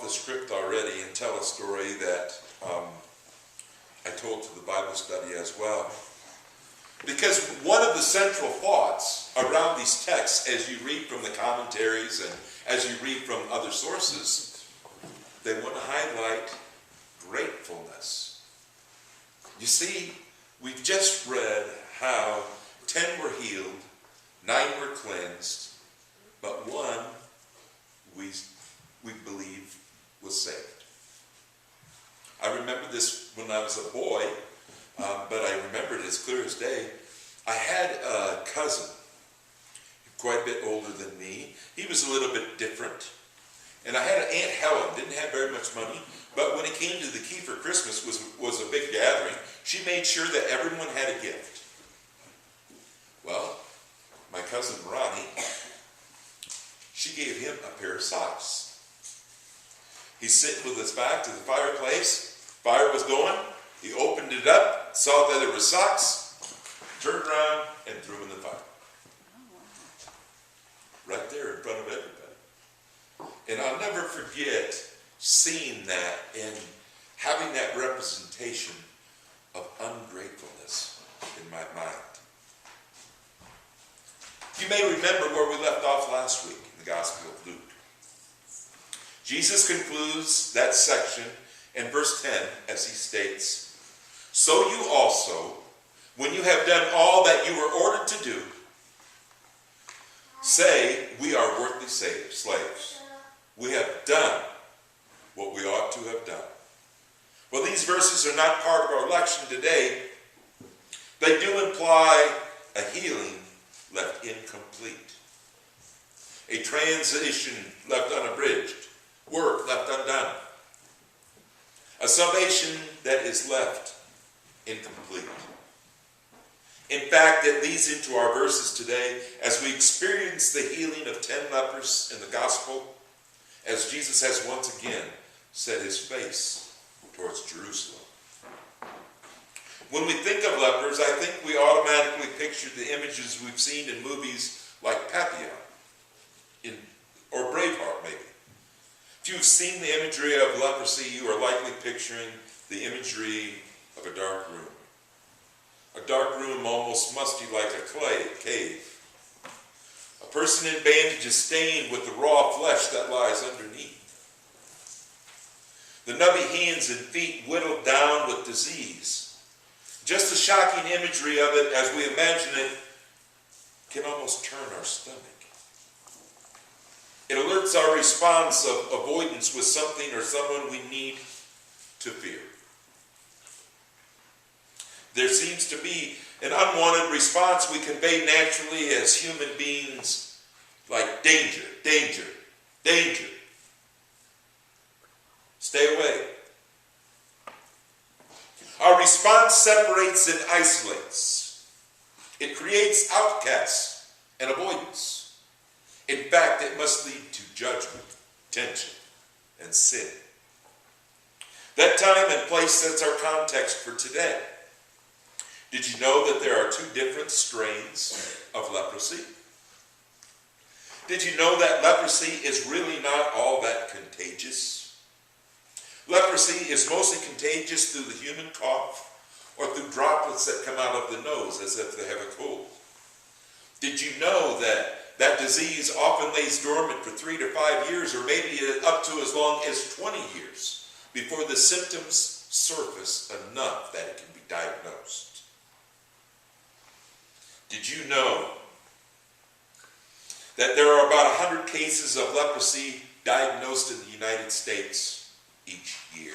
the script already and tell a story that I told to the Bible study as well. Because one of the central thoughts around these texts, as you read from the commentaries and as you read from other sources, they want to highlight gratefulness. You see, we've just read how 10 were healed, 9 were cleansed, but one we believe was saved. I remember this when I was a boy, but I remember it as clear as day. I had a cousin, quite a bit older than me. He was a little bit different. And I had an Aunt Helen, didn't have very much money, but when it came to the key for Christmas was a big gathering, she made sure that everyone had a gift. Well, my cousin Ronnie, she gave him a pair of socks. He's sitting with his back to the fireplace. Fire was going. He opened it up, saw that there were socks, turned around, and threw them in the fire. Right there in front of everybody. And I'll never forget seeing that and having that representation of ungratefulness in my mind. You may remember where we left off last week in the Gospel of Luke. Jesus concludes that section in verse 10 as he states, "So you also, when you have done all that you were ordered to do, say, we are worthy slaves. We have done what we ought to have done." Well, these verses are not part of our lection today. They do imply a healing left incomplete, a transition left unabridged, work left undone, a salvation that is left incomplete. In fact, it leads into our verses today as we experience the healing of 10 lepers in the gospel, as Jesus has once again set his face towards Jerusalem. When we think of lepers, I think we automatically picture the images we've seen in movies like Papillon or Braveheart, maybe. If you've seen the imagery of leprosy, you are likely picturing the imagery of a dark room. A dark room almost musty like a cave. A person in bandages stained with the raw flesh that lies underneath. The nubby hands and feet whittled down with disease. Just the shocking imagery of it as we imagine it can almost turn our stomach. It alerts our response of avoidance with something or someone we need to fear. There seems to be an unwanted response we convey naturally as human beings, like danger, danger, danger. Stay away. Our response separates and isolates. It creates outcasts and avoidance. In fact, it must lead to judgment, tension, and sin. That time and place sets our context for today. Did you know that there are 2 different strains of leprosy? Did you know that leprosy is really not all that contagious? Leprosy is mostly contagious through the human cough or through droplets that come out of the nose as if they have a cold. Did you know that that disease often lays dormant for 3 to 5 years or maybe up to as long as 20 years before the symptoms surface enough that it can be diagnosed? Did you know that there are about 100 cases of leprosy diagnosed in the United States each year?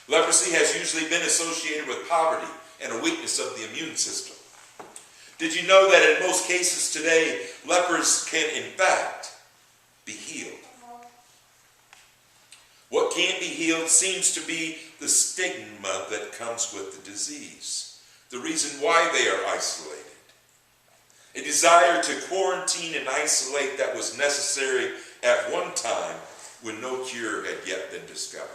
Leprosy has usually been associated with poverty and a weakness of the immune system. Did you know that in most cases today, lepers can in fact be healed? What can't be healed seems to be the stigma that comes with the disease. The reason why they are isolated. A desire to quarantine and isolate that was necessary at one time when no cure had yet been discovered.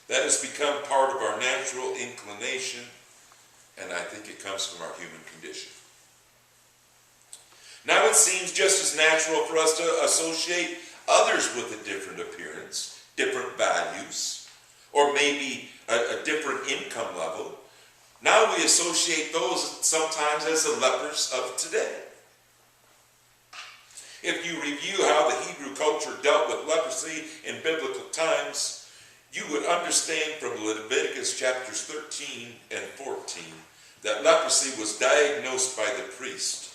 That has become part of our natural inclination, and I think it comes from our human condition. Now it seems just as natural for us to associate others with a different appearance, different values, or maybe a different income level. Now we associate those sometimes as the lepers of today. If you review how the Hebrew culture dealt with leprosy in biblical times, you would understand from Leviticus chapters 13 and 14 that leprosy was diagnosed by the priest.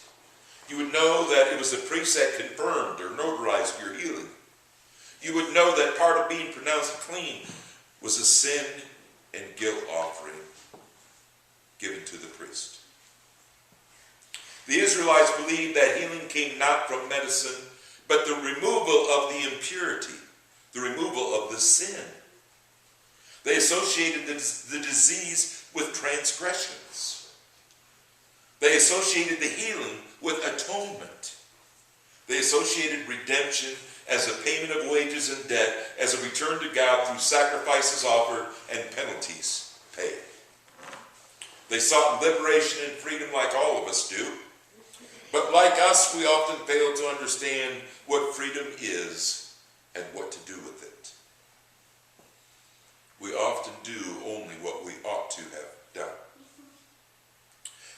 You would know that it was the priest that confirmed or notarized your healing. You would know that part of being pronounced clean was a sin and guilt offering given to the priest. The Israelites believed that healing came not from medicine, but the removal of the impurity, the removal of the sin. They associated the disease with transgressions. They associated the healing with atonement. They associated redemption as a payment of wages and debt, as a return to God through sacrifices offered and penalties paid. They sought liberation and freedom like all of us do. But like us, we often fail to understand what freedom is and what to do with it. We often do only what we ought to have done.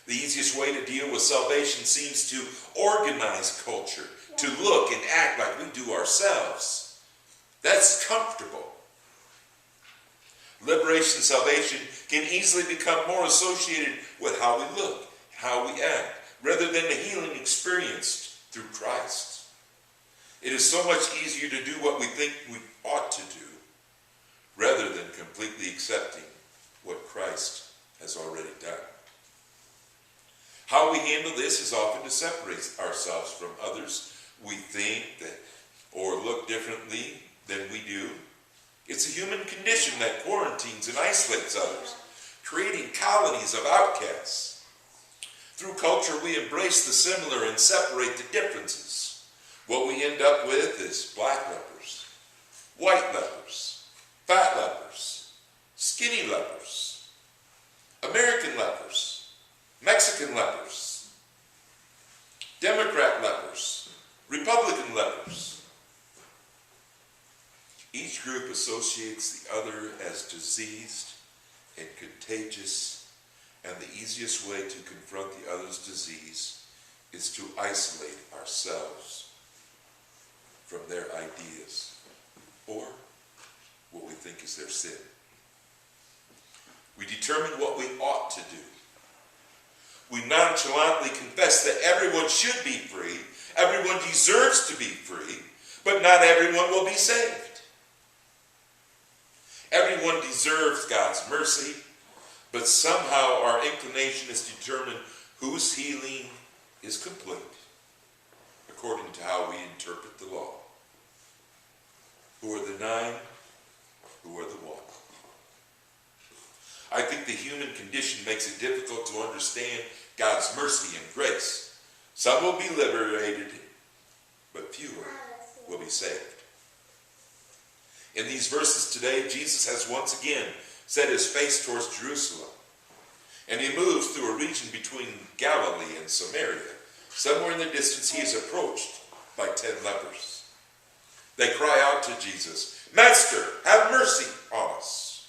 The easiest way to deal with salvation seems to organize culture, to look and act like we do ourselves. That's comfortable. Liberation and salvation can easily become more associated with how we look, how we act, rather than the healing experienced through Christ. It is so much easier to do what we think we ought to do, rather than completely accepting what Christ has already done. How we handle this is often to separate ourselves from others we think that or look differently than we do. It's a human condition that quarantines and isolates others, creating colonies of outcasts. Through culture, we embrace the similar and separate the differences. What we end up with is black lepers, white lepers, fat lepers, skinny lepers, American lepers, Mexican lepers, Democrat lepers, Republican lepers. Each group associates the other as diseased and contagious, and the easiest way to confront the other's disease is to isolate ourselves from their ideas or what we think is their sin. We determine what we ought to do. We nonchalantly confess that everyone should be free, everyone deserves to be free, but not everyone will be saved. Everyone deserves God's mercy, but somehow our inclination is to determine whose healing is complete according to how we interpret the law. Who are the 9? Who are the 1? I think the human condition makes it difficult to understand God's mercy and grace. Some will be liberated, but fewer will be saved. In these verses today, Jesus has once again set his face towards Jerusalem, and he moves through a region between Galilee and Samaria. Somewhere in the distance, he is approached by 10 lepers. They cry out to Jesus, "Master, have mercy on us."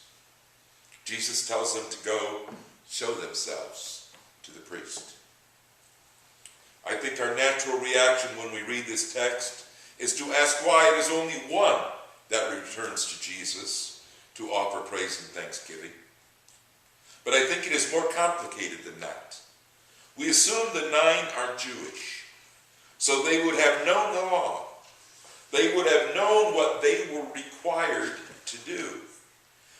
Jesus tells them to go show themselves to the priest. I think our natural reaction when we read this text is to ask why it is only one that returns to Jesus to offer praise and thanksgiving. But I think it is more complicated than that. We assume the 9 are Jewish, so they would have known the law. They would have known what they were required to do.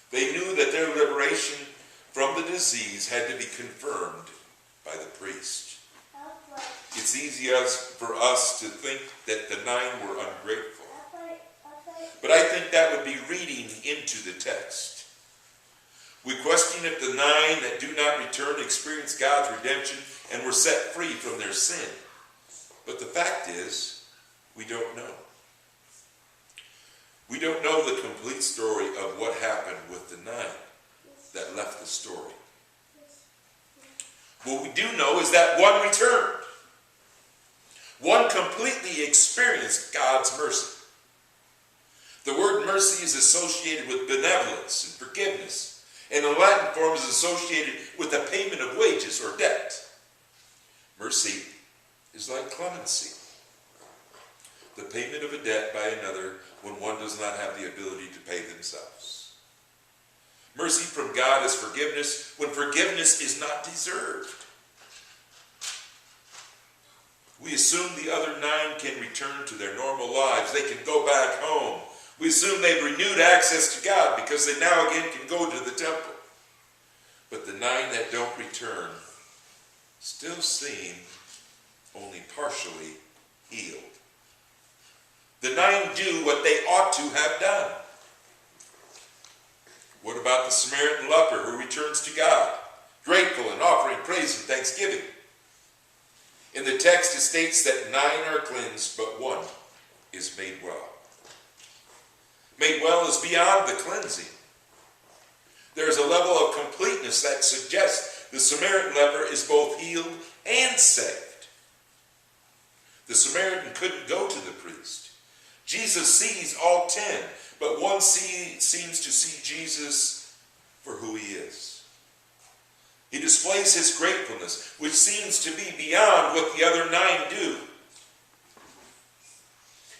They knew that their liberation from the disease had to be confirmed by the priest. It's easy for us to think that the 9 were ungrateful. But I think that would be reading into the text. We question if the 9 that do not return experienced God's redemption and were set free from their sin. But the fact is, we don't know. We don't know the complete story of what happened with the 9 that left the story. What we do know is that one returned. One completely experienced God's mercy. The word mercy is associated with benevolence and forgiveness, and in Latin form is associated with the payment of wages or debt. Mercy is like clemency, the payment of a debt by another when one does not have the ability to pay themselves. Mercy from God is forgiveness when forgiveness is not deserved. We assume the other 9 can return to their normal lives. They can go back home. We assume they've renewed access to God because they now again can go to the temple. But the 9 that don't return still seem only partially healed. The 9 do what they ought to have done. What about the Samaritan leper who returns to God, grateful and offering praise and thanksgiving? In the text it states that 9 are cleansed, but 1 is made well. Made well is beyond the cleansing. There is a level of completeness that suggests the Samaritan leper is both healed and saved. The Samaritan couldn't go to the priest. Jesus sees all 10, but 1 seems to see Jesus for who he is. He displays his gratefulness, which seems to be beyond what the other 9 do.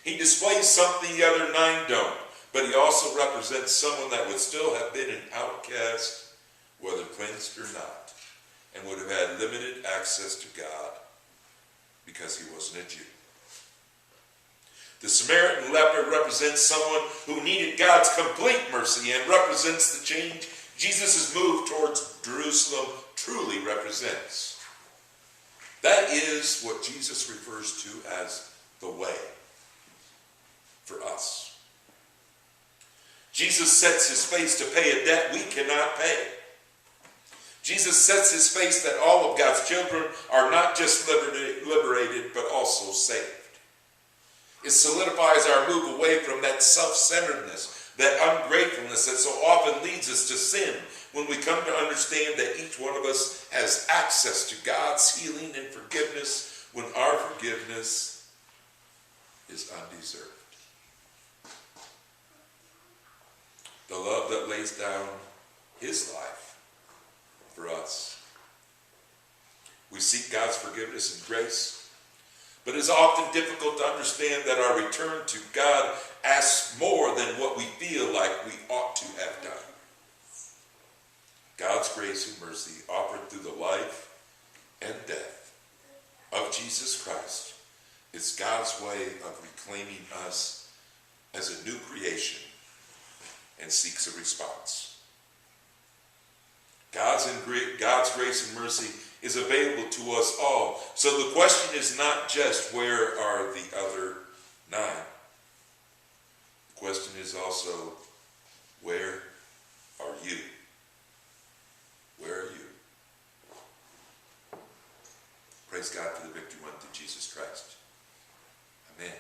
He displays something the other 9 don't, but he also represents someone that would still have been an outcast, whether cleansed or not, and would have had limited access to God because he wasn't a Jew. The Samaritan leper represents someone who needed God's complete mercy and represents the change Jesus' move towards Jerusalem truly represents. That is what Jesus refers to as the way for us. Jesus sets his face to pay a debt we cannot pay. Jesus sets his face that all of God's children are not just liberated, but also saved. It solidifies our move away from that self-centeredness, that ungratefulness that so often leads us to sin when we come to understand that each one of us has access to God's healing and forgiveness when our forgiveness is undeserved. The love that lays down his life for us. We seek God's forgiveness and grace, but it is often difficult to understand that our return to God asks more than what we feel like we ought to have done. God's grace and mercy offered through the life and death of Jesus Christ is God's way of reclaiming us as a new creation and seeks a response. God's grace and mercy is available to us all. So the question is not just where are the other 9? The question is also, where are you? Where are you? Praise God for the victory won through Jesus Christ. Amen.